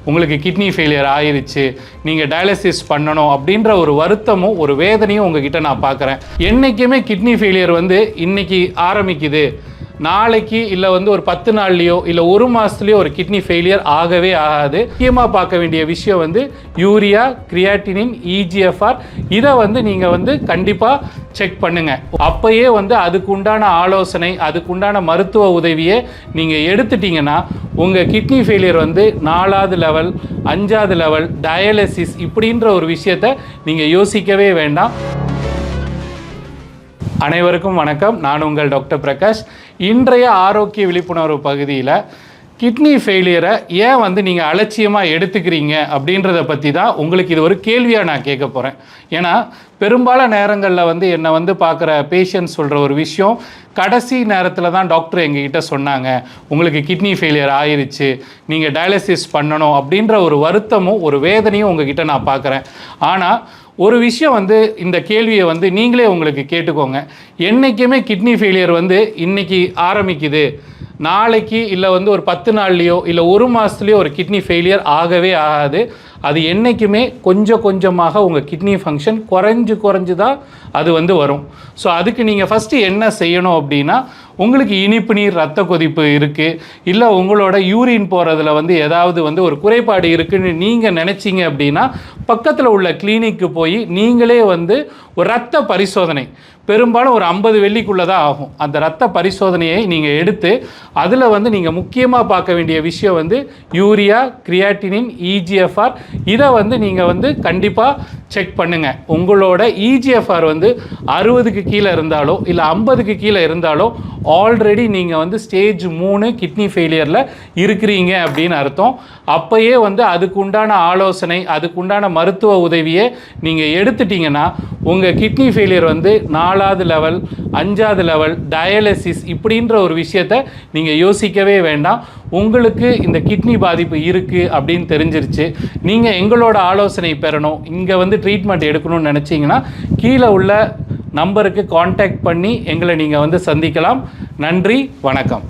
உங்களுக்கு kidney failure ஆயிருச்சு, நீங்கள் டயாலிசிஸ் பண்ணணும் அப்படின்ற ஒரு வருத்தமும் ஒரு வேதனையும் உங்ககிட்ட நான் பார்க்குறேன். என்றைக்குமே கிட்னி ஃபெயிலியர் வந்து இன்னைக்கு ஆரம்பிக்குது, நாளைக்கு இல்லை வந்து ஒரு 10 நாள்லையோ இல்லை ஒரு மாதத்துலையோ ஒரு கிட்னி ஃபெயிலியர் ஆகவே ஆகாது. முக்கியமாக பார்க்க வேண்டிய விஷயம் வந்து யூரியா, கிரியாட்டினின், இஜிஎஃப்ஆர் இதை வந்து நீங்கள் வந்து கண்டிப்பாக செக் பண்ணுங்கள். அப்போயே வந்து அதுக்குண்டான ஆலோசனை, அதுக்குண்டான மருத்துவ உதவியை நீங்கள் எடுத்துட்டிங்கன்னா உங்கள் கிட்னி ஃபெயிலியர் வந்து 4வது லெவல், 5வது லெவல் டயாலிசிஸ் இப்படின்ற ஒரு விஷயத்தை நீங்கள் யோசிக்கவே வேண்டாம். அனைவருக்கும் வணக்கம். நான் உங்கள் டாக்டர் பிரகாஷ். இன்றைய ஆரோக்கிய விழிப்புணர்வு பகுதியில் கிட்னி ஃபெயிலியரை ஏன் வந்து நீங்கள் அலட்சியமாக எடுத்துக்கிறீங்க அப்படின்றத பற்றி தான் உங்களுக்கு இது ஒரு கேள்வியாக நான் கேட்க போகிறேன். ஏன்னா பெரும்பாலான நேரங்களில் வந்து என்னை வந்து பார்க்குற பேஷண்ட்ஸ் சொல்கிற ஒரு விஷயம், கடைசி நேரத்தில் தான் டாக்டர் எங்ககிட்ட சொன்னாங்க உங்களுக்கு கிட்னி ஃபெயிலியர் ஆயிருச்சு, நீங்கள் டயாலிசிஸ் பண்ணணும் அப்படின்ற ஒரு வருத்தமும் ஒரு வேதனையும் உங்ககிட்ட நான் பார்க்குறேன். ஆனால் ஒரு விஷயம் வந்து இந்த கேள்வியை வந்து நீங்களே உங்களுக்கு கேட்டுக்கோங்க. என்றைக்குமே கிட்னி ஃபெயிலியர் வந்து இன்றைக்கி ஆரம்பிக்குது, நாளைக்கு இல்லை வந்து ஒரு 10 நாள்லையோ இல்லை ஒரு மாதத்துலையோ ஒரு கிட்னி ஃபெயிலியர் ஆகவே ஆகாது. அது என்றைக்குமே கொஞ்சம் கொஞ்சமாக உங்கள் கிட்னி ஃபங்க்ஷன் குறைஞ்சு தான் அது வந்து வரும். ஸோ அதுக்கு நீங்கள் ஃபஸ்ட்டு என்ன செய்யணும் அப்படின்னா, உங்களுக்கு இனிப்பு நீர் ரத்த கொதிப்பு இருக்குது, இல்லை உங்களோட யூரின் போகிறதுல வந்து ஏதாவது வந்து ஒரு குறைபாடு இருக்குதுன்னு நீங்கள் நினச்சிங்க அப்படின்னா பக்கத்தில் உள்ள கிளினிக்கு போய் நீங்களே வந்து ஒரு ரத்த பரிசோதனை, பெரும்பாலும் ஒரு 50 வெள்ளிக்குள்ளே தான் ஆகும், அந்த ரத்த பரிசோதனையை நீங்கள் எடுத்து அதில் வந்து நீங்கள் முக்கியமாக பார்க்க வேண்டிய விஷயம் வந்து யூரியா, கிரியாட்டினின், இஜிஎஃப்ஆர் இதை வந்து நீங்கள் வந்து கண்டிப்பாக செக் பண்ணுங்கள். உங்களோட இஜிஎஃப்ஆர் வந்து 60க்கு கீழே இருந்தாலோ இல்லை 50க்கு கீழே இருந்தாலோ ஆல்ரெடி நீங்கள் வந்து ஸ்டேஜ் 3 கிட்னி ஃபெயிலியரில் இருக்கிறீங்க அப்படின்னு அர்த்தம். அப்போயே வந்து அதுக்குண்டான ஆலோசனை, அதுக்குண்டான மருத்துவ உதவியை நீங்கள் எடுத்துட்டிங்கன்னா உங்கள் கிட்னி ஃபெயிலியர் வந்து 4வது லெவல், 5வது லெவல் டயாலிசிஸ் இப்படின்ற ஒரு விஷயத்தை நீங்கள் யோசிக்கவே வேண்டாம். உங்களுக்கு இந்த கிட்னி பாதிப்பு இருக்குது அப்படின்னு தெரிஞ்சிருச்சு, நீங்கள் எங்களோட ஆலோசனை பெறணும், இங்கே வந்து ட்ரீட்மெண்ட் எடுக்கணும்னு நினச்சிங்கன்னா கீழே உள்ள நம்பருக்கு காண்டாக்ட் பண்ணி எங்களை நீங்கள் வந்து சந்திக்கலாம். நன்றி, வணக்கம்.